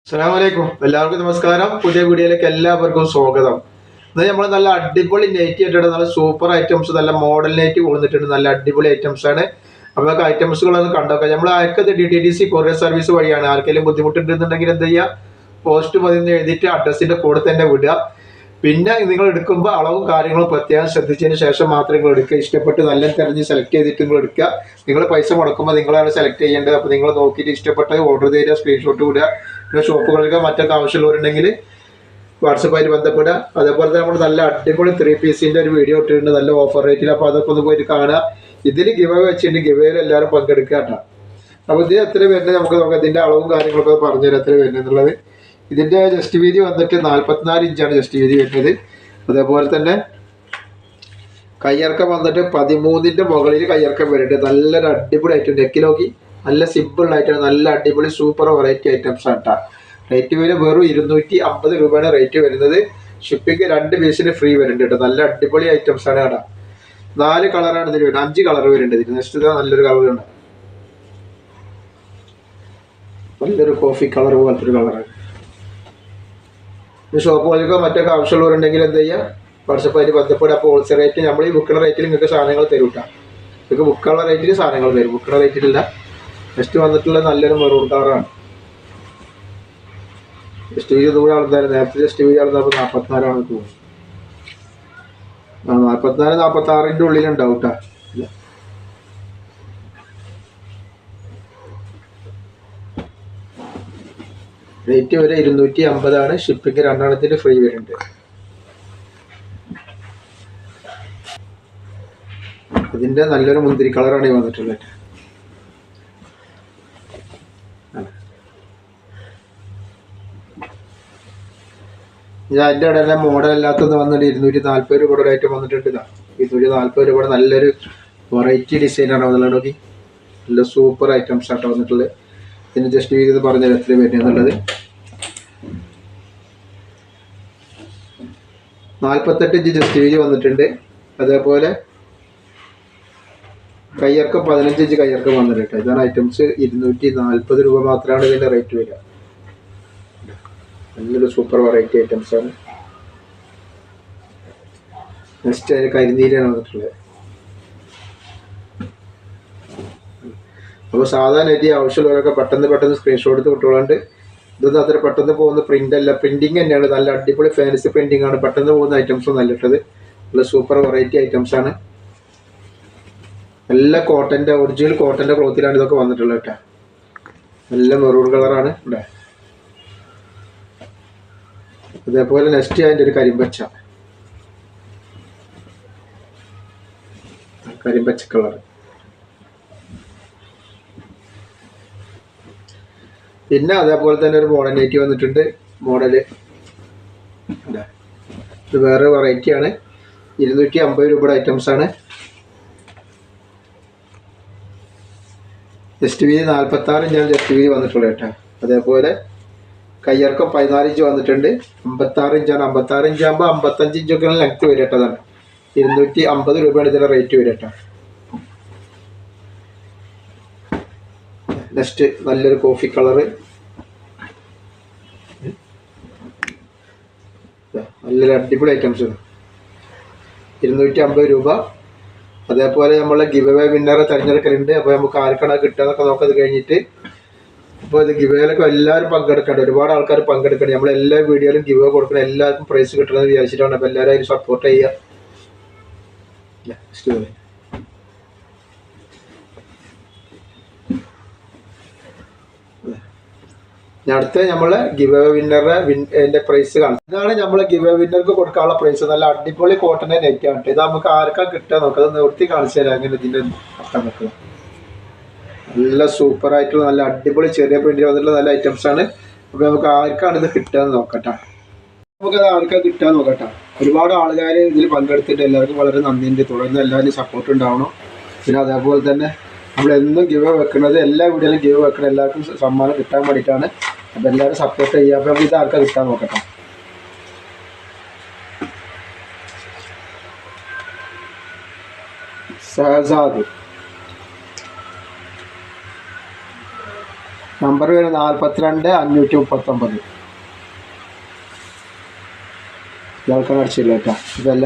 അസ്സലാമലൈക്കും എല്ലാവർക്കും നമസ്കാരം. പുതിയ വീഡിയോയിലേക്ക് എല്ലാവർക്കും സ്വാഗതം. ഇന്ന് നമ്മൾ നല്ല അടിപൊളി നൈറ്റി ആയിട്ടുണ്ട്. നല്ല സൂപ്പർ ഐറ്റംസ്, നല്ല മോഡൽ നൈറ്റി കൊണ്ടുവന്നിട്ടുണ്ട്. നല്ല അടിപൊളി ഐറ്റംസ് ആണ്. അപ്പോൾ നമുക്ക് ഐറ്റംസുകളൊന്ന് കണ്ടോക്കാം. നമ്മൾ അയക്കത് DTDC കൊറിയർ സർവീസ് വഴിയാണ്. ആർക്കെങ്കിലും ബുദ്ധിമുട്ടുണ്ടെന്നുണ്ടെങ്കിൽ എന്ത് ചെയ്യുക, പോസ്റ്റ് പതിന്ന് എഴുതിയിട്ട് അഡ്രസ്സിന്റെ കൂടെ തന്നെ വിടുക. പിന്നെ നിങ്ങൾ എടുക്കുമ്പോൾ അളവും കാര്യങ്ങളും പ്രത്യേകം ശ്രദ്ധിച്ചതിന് ശേഷം മാത്രം നിങ്ങൾ എടുക്കുക. ഇഷ്ടപ്പെട്ട് നല്ല തിരഞ്ഞ് സെലക്ട് ചെയ്തിട്ട് നിങ്ങൾ എടുക്കുക. നിങ്ങൾ പൈസ മുടക്കുമ്പോൾ നിങ്ങളാണ് സെലക്ട് ചെയ്യേണ്ടത്. അപ്പോൾ നിങ്ങൾ നോക്കിയിട്ട് ഇഷ്ടപ്പെട്ടത് ഓർഡർ ചെയ്ത സ്ക്രീൻഷോട്ട് വിടുക. പിന്നെ ഷോപ്പുകൾക്ക് മറ്റൊക്കെ ആവശ്യമുള്ളവരുണ്ടെങ്കിൽ വാട്സപ്പായിട്ട് ബന്ധപ്പെടുക. അതേപോലെ തന്നെ നമ്മൾ നല്ല അടിപൊളി 3 പീസിൻ്റെ ഒരു വീഡിയോ ഇട്ടിട്ടുണ്ട്, നല്ല ഓഫർ റേറ്റിൽ. അപ്പോൾ അതൊക്കെ ഒന്ന് പോയിട്ട് കാണുക. ഇതിൽ ഗിവ് വെച്ചിട്ടുണ്ട്, ഗിവേയിൽ എല്ലാവരും പങ്കെടുക്കുക കേട്ടോ. അപ്പോൾ ഇത് എത്ര വരുന്നത് നമുക്ക് നോക്കാം. ഇതിൻ്റെ അളവും കാര്യങ്ങളൊക്കെ പറഞ്ഞുതരാം എത്ര വരുന്നത് എന്നുള്ളത്. ഇതിൻ്റെ ജസ്റ്റ് വീതി വന്നിട്ട് 44 ഇഞ്ചാണ് ജസ്റ്റ് വീതി വരുന്നത്. അതേപോലെ തന്നെ കയ്യിറക്കം വന്നിട്ട് 13ൻ്റെ മുകളിൽ കയ്യിറക്കം വരുന്നുണ്ട്. നല്ലൊരു അടിപൊളി ഐറ്റം. നെക്ക് നോക്കി നല്ല സിമ്പിൾ ആയിട്ടാണ്, നല്ല അടിപൊളി സൂപ്പർ വെറൈറ്റി ഐറ്റംസ് ആണ് കേട്ടോ. റേറ്റ് വരും വെറും 250 രൂപയാണ് റേറ്റ് വരുന്നത്. ഷിപ്പിംഗ് 2 പീസിന് ഫ്രീ വരുന്നുണ്ട് കേട്ടോ. നല്ല അടിപൊളി ഐറ്റംസ് ആണ് കേട്ടോ. 4 കളറാണ് ഇതിൽ വരുന്നത്, 5 കളർ വരുന്നുണ്ട് ഇതിന്. നെക്സ്റ്റ് ഇതാ നല്ലൊരു കളറുണ്ട്, നല്ലൊരു കോഫി കളർ പോലത്തെ ഒരു കളറാണ്. ഷോപ്പുകൾക്കോ മറ്റൊക്കെ ആവശ്യമുള്ളവരുണ്ടെങ്കിൽ എന്ത് ചെയ്യുക, വാട്സപ്പായിട്ട് ബന്ധപ്പെടുക. അപ്പോൾ ഹോൾസെയിൽ റേറ്റ് നമ്മൾ ഈ ബുക്കുള്ള റേറ്റിൽ നിങ്ങൾക്ക് സാധനങ്ങൾ തരും കേട്ടോ. നിങ്ങൾക്ക് ബുക്കുള്ള റേറ്റിൽ സാധനങ്ങൾ തരും, ബുക്കുള്ള റേറ്റിലില്ല. നെക്സ്റ്റ് വന്നിട്ടുള്ള നല്ലൊരു മെറൂൺ കളറാണ്. ജസ്റ്റ് വീതി ദൂരെ ആളുണ്ടായിരുന്നു, നേരത്തെ ജസ്റ്റ് വീതി ആളുന്നപ്പോൾ 44 തോന്നുന്നു. 44 46ൻ്റെ ഉള്ളിലുണ്ടാവും കേട്ടോ. റേറ്റ് വരെ 250 ഷിപ്പിംഗ് 2 ഫ്രീ വരുന്നുണ്ട്. ഇതിന്റെ നല്ലൊരു മുന്തിരി കളറാണ് ഈ വന്നിട്ടുള്ളത്. ഞാൻ എൻ്റെ ഇവിടെ എല്ലാം മോഡൽ അല്ലാത്തത് വന്നിട്ട് 240 രൂപയുടെ ഒരു ഐറ്റം വന്നിട്ടുണ്ട്. 240 രൂപയുടെ നല്ലൊരു വെറൈറ്റി ഡിസൈനാണ് വന്നിട്ടുള്ളത്. നോക്കി, നല്ല സൂപ്പർ ഐറ്റംസ് ആട്ടോ വന്നിട്ടുള്ളത്. ഇതിന് ജസ്റ്റ് വീതി പറഞ്ഞാൽ എത്ര വരുന്നത് എന്നുള്ളത്. 48 ഇഞ്ച് ജസ്റ്റ് വീതി വന്നിട്ടുണ്ട്. അതേപോലെ കയ്യിറക്കം 15 ഇഞ്ച് കയ്യിറക്കം വന്നിട്ടുണ്ട്. ഇതാണ് ഐറ്റംസ്. 240 രൂപ മാത്രമാണ് ഇതിൻ്റെ റേറ്റ് വരിക. നല്ലൊരു സൂപ്പർ വെറൈറ്റി ഐറ്റംസ് ആണ്. നെക്സ്റ്റ് അതിന് കരിനീലാണ് വന്നിട്ടുള്ളത്. അപ്പോൾ സാധാരണ ആവശ്യമുള്ളവരൊക്കെ പെട്ടെന്ന് സ്ക്രീൻഷോട്ട് എടുത്ത് വിട്ടുകൊണ്ട്, ഇതൊന്നും അത്ര പെട്ടെന്ന് പോകുന്ന പ്രിന്റ് അല്ല, പ്രിന്റിങ് തന്നെയാണ്. നല്ല അടിപൊളി ഫാൻസി പ്രിന്റിംഗ് ആണ്. പെട്ടെന്ന് പോകുന്ന ഐറ്റംസ് ഒന്നും അല്ലിട്ടത്. നല്ല സൂപ്പർ വെറൈറ്റി ഐറ്റംസ് ആണ്. നല്ല കോട്ടൻ്റെ, ഒറിജിനൽ കോട്ടൻ്റെ ക്ലോത്തിലാണ് ഇതൊക്കെ വന്നിട്ടുള്ളത് കേട്ടോ. നല്ല മെറൂൺ കളറാണ് ഇവിടെ. അതേപോലെ നെക്സ്റ്റ് അതിൻ്റെ ഒരു കരിമ്പച്ച കളർ. പിന്നെ അതേപോലെ തന്നെ ഒരു മോഡൽ നൈറ്റി വന്നിട്ടുണ്ട്. മോഡല് ഇത് വേറെ വെറൈറ്റി ആണ്. 250 രൂപയുടെ ഐറ്റംസ് ആണ്. ജസ്റ്റ് വീതി 46 ഇഞ്ചാണ് ജസ്റ്റ് വീതി വന്നിട്ടുള്ളത് കേട്ടോ. അതേപോലെ കയ്യിറക്കം 14 ഇഞ്ച് വന്നിട്ടുണ്ട്. 56 ഇഞ്ചാണ്. 56 ഇഞ്ചാകുമ്പോൾ 55 ഇഞ്ചൊക്കെയാണ് ലെങ്ത് വരിക കേട്ടോ. അതാണ് 250 രൂപയാണ് ഇതിൻ്റെ റേറ്റ് വരിക കേട്ടോ. നെക്സ്റ്റ് നല്ലൊരു കോഫി കളറ്, നല്ലൊരു അടിപൊളി ഐറ്റംസ്. 250 രൂപ. അതേപോലെ നമ്മളെ ഗിവ് അവേ വിന്നറെ തിരഞ്ഞെടുക്കലുണ്ട്. അപ്പോൾ നമുക്ക് ആർക്കാണ് കിട്ടുക നോക്കത് കഴിഞ്ഞിട്ട്. അപ്പോൾ ഇത് ഗിവ് അവേയിലൊക്കെ എല്ലാവരും പങ്കെടുക്കേണ്ട, ഒരുപാട് ആൾക്കാർ പങ്കെടുക്കണം. നമ്മളെല്ലാ വീഡിയോയിലും ഗിവ് അവേ കൊടുക്കണം, എല്ലാവർക്കും പ്രൈസ് കിട്ടണമെന്ന് വിചാരിച്ചിട്ടാണ്. അപ്പോൾ എല്ലാവരും അതിന് സപ്പോർട്ട് ചെയ്യുക. അടുത്ത നമ്മളെ ഗിവ് അവേ വിന്നറുടെ പ്രൈസ് കാണും. ഇതാണ് നമ്മളെ ഗിവ് അവേ വിന്നർക്ക് കൊടുക്കാനുള്ള പ്രൈസ്. നല്ല അടിപൊളി കോട്ടൻ്റെ നെറ്റ് ആണ്. ഇത് നമുക്ക് ആർക്കാ കിട്ടുക നോക്കാം. അത് നിർത്തി കാണിച്ചു തരാം അങ്ങനെ ഇതിൻ്റെ അർത്ഥം നോക്കുക. നല്ല സൂപ്പർ ആയിട്ടുള്ള നല്ല അടിപൊളി ചെറിയ പ്രിന്റിൽ വന്നിട്ടുള്ള നല്ല ഐറ്റംസ് ആണ്. അപ്പോൾ നമുക്ക് ആർക്കാണ് ഇത് കിട്ടുക എന്ന് നോക്കട്ടെ. നമുക്കത് ആർക്കാ കിട്ടുക നോക്കട്ടെ. ഒരുപാട് ആൾക്കാർ ഇതിൽ പങ്കെടുത്തിട്ട് എല്ലാവർക്കും വളരെ നന്ദിയുണ്ട്. തുടർന്ന് എല്ലാവരും സപ്പോർട്ട് ഉണ്ടാവണം. പിന്നെ അതേപോലെ തന്നെ നമ്മളെന്നും ഗിവ് വെക്കുന്നത്, എല്ലാ വീഡിയോയിലും ഗിവ് വെക്കണം, എല്ലാവർക്കും സമ്മാനം കിട്ടാൻ വേണ്ടിയിട്ടാണ്. അപ്പോൾ എല്ലാവരും സപ്പോർട്ട് ചെയ്യുക. അപ്പോൾ നമുക്ക് ഇത് ആർക്കാ കിട്ടാൻ നോക്കട്ടെ. സഹസാദ് നമ്പർ വരെ 42 539 ഇയാൾക്കാണ് അടിച്ചില്ല കേട്ടോ. ഇതെല്ലാം